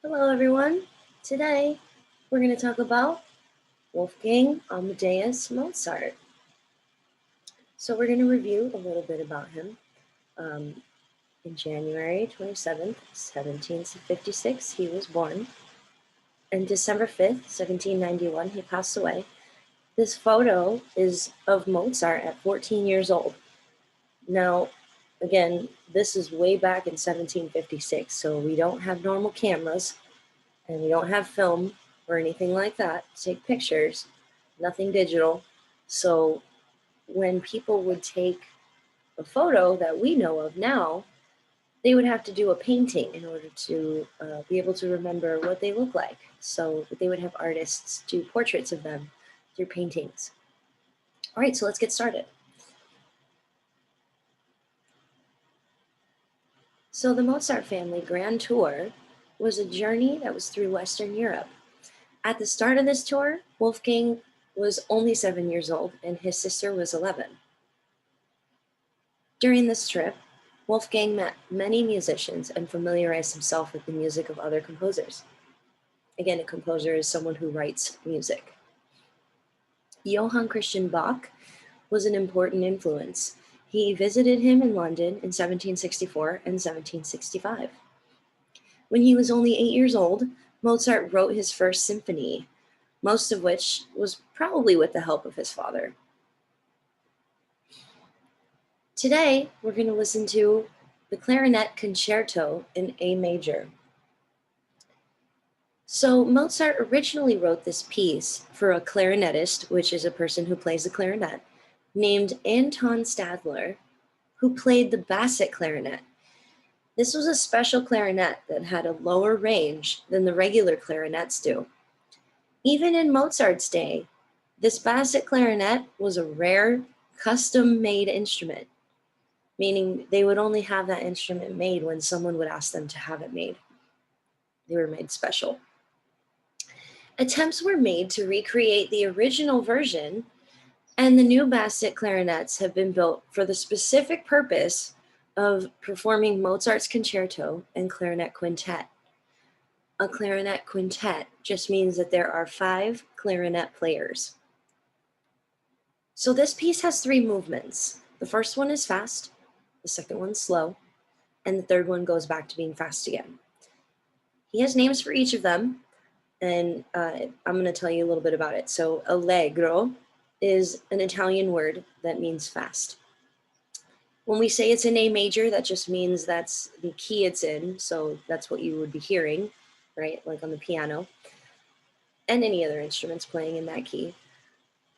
Hello everyone. Today we're going to talk about Wolfgang Amadeus Mozart. So we're going to review a little bit about him. In January 27th, 1756, he was born. And December 5th, 1791, he passed away. This photo is of Mozart at 14 years old. Now, again, this is way back in 1756, so we don't have normal cameras and we don't have film or anything like that to take pictures, nothing digital. So when people would take a photo that we know of now, they would have to do a painting in order to be able to remember what they look like. So they would have artists do portraits of them through paintings. All right, so let's get started. So the Mozart family grand tour was a journey that was through Western Europe. At the start of this tour, Wolfgang was only 7 years old and his sister was 11. During this trip, Wolfgang met many musicians and familiarized himself with the music of other composers. Again, a composer is someone who writes music. Johann Christian Bach was an important influence. He visited him in London in 1764 and 1765. When he was only 8 years old, Mozart wrote his first symphony, most of which was probably with the help of his father. Today, we're going to listen to the Clarinet Concerto in A major. So Mozart originally wrote this piece for a clarinetist, which is a person who plays the clarinet, named Anton Stadler, who played the basset clarinet. This was a special clarinet that had a lower range than the regular clarinets do. Even in Mozart's day, this basset clarinet was a rare, custom-made instrument, meaning they would only have that instrument made when someone would ask them to have it made. They were made special. Attempts were made to recreate the original version, and the new basset clarinets have been built for the specific purpose of performing Mozart's concerto and clarinet quintet. A clarinet quintet just means that there are 5 clarinet players. So this piece has 3 movements. The first one is fast, the second one's slow, and the third one goes back to being fast again. He has names for each of them, and I'm going to tell you a little bit about it. So allegro is an Italian word that means fast. When we say it's in A major, that just means that's the key it's in, so that's what you would be hearing, right, like on the piano, and any other instruments playing in that key.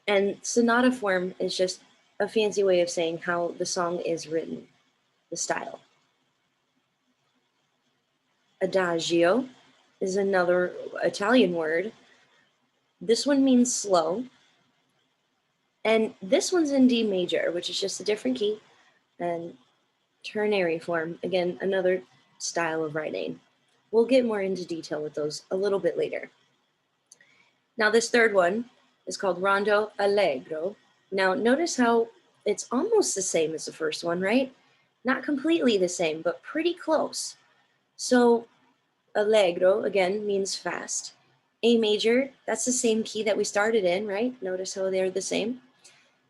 And sonata form is just a fancy way of saying how the song is written, the style. Adagio is another Italian word. This one means slow. And this one's in D major, which is just a different key. And ternary form, again, another style of writing. We'll get more into detail with those a little bit later. Now this third one is called Rondo Allegro. Now notice how it's almost the same as the first one, right? Not completely the same, but pretty close. So Allegro, again, means fast. A major, that's the same key that we started in, right? Notice how they're the same.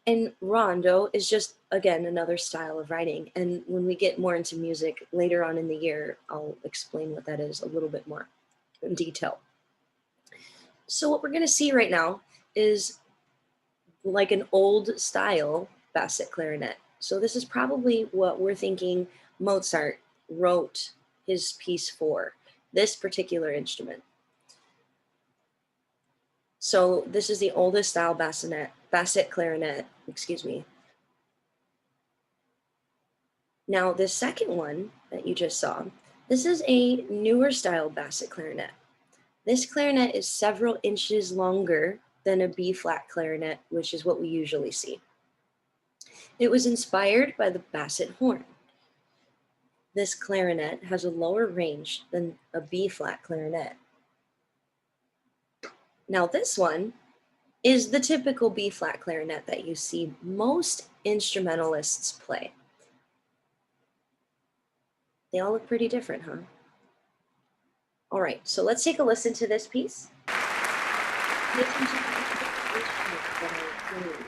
And rondo is just, again, another style of writing. And when we get more into music later on in the year, I'll explain what that is a little bit more in detail. So what we're going to see right now is like an old style basset clarinet. So this is probably what we're thinking Mozart wrote his piece for, this particular instrument. So this is the oldest style basset clarinet, Now the second one that you just saw, this is a newer style basset clarinet. This clarinet is several inches longer than a B-flat clarinet, which is what we usually see. It was inspired by the basset horn. This clarinet has a lower range than a B-flat clarinet. Now this one is the typical B-flat clarinet that you see most instrumentalists play. They all look pretty different, huh? All right, so let's take a listen to this piece. Pay attention to the instruments that are playing.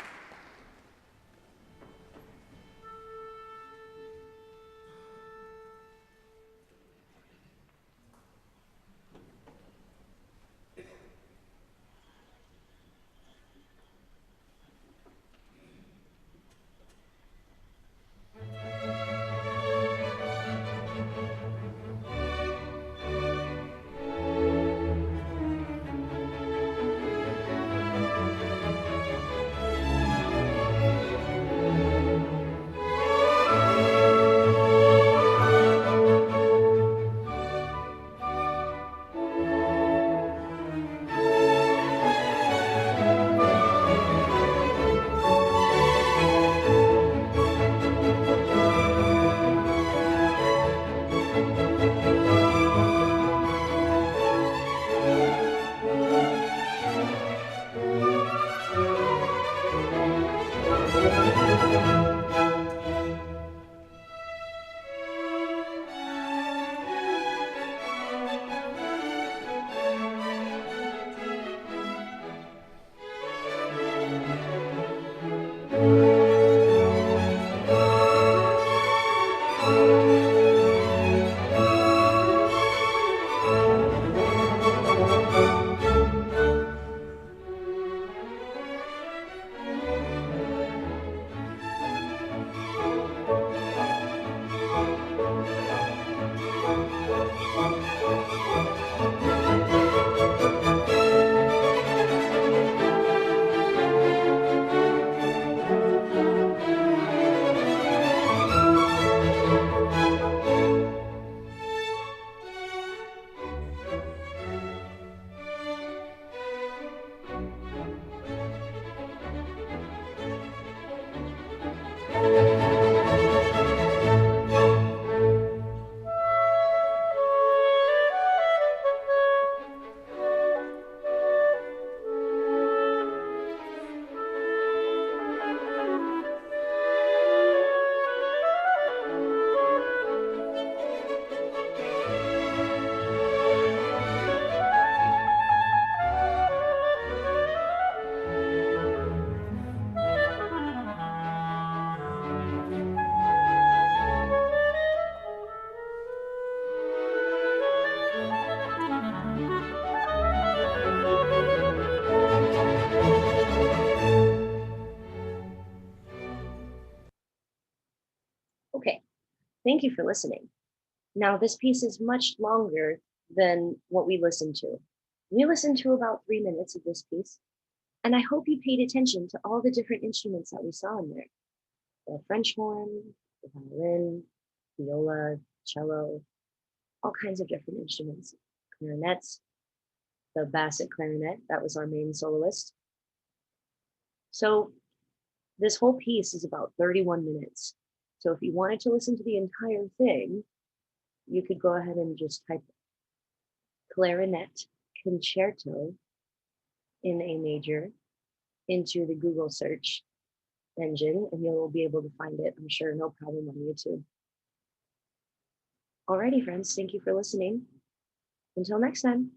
Okay, thank you for listening. Now, this piece is much longer than what we listened to. We listened to about 3 minutes of this piece, and I hope you paid attention to all the different instruments that we saw in there. The French horn, the violin, viola, cello, all kinds of different instruments. Clarinets, the basset clarinet, that was our main soloist. So this whole piece is about 31 minutes. So if you wanted to listen to the entire thing, you could go ahead and just type clarinet concerto in A major into the Google search engine, and you'll be able to find it, I'm sure, no problem on YouTube. Alrighty, friends, thank you for listening. Until next time.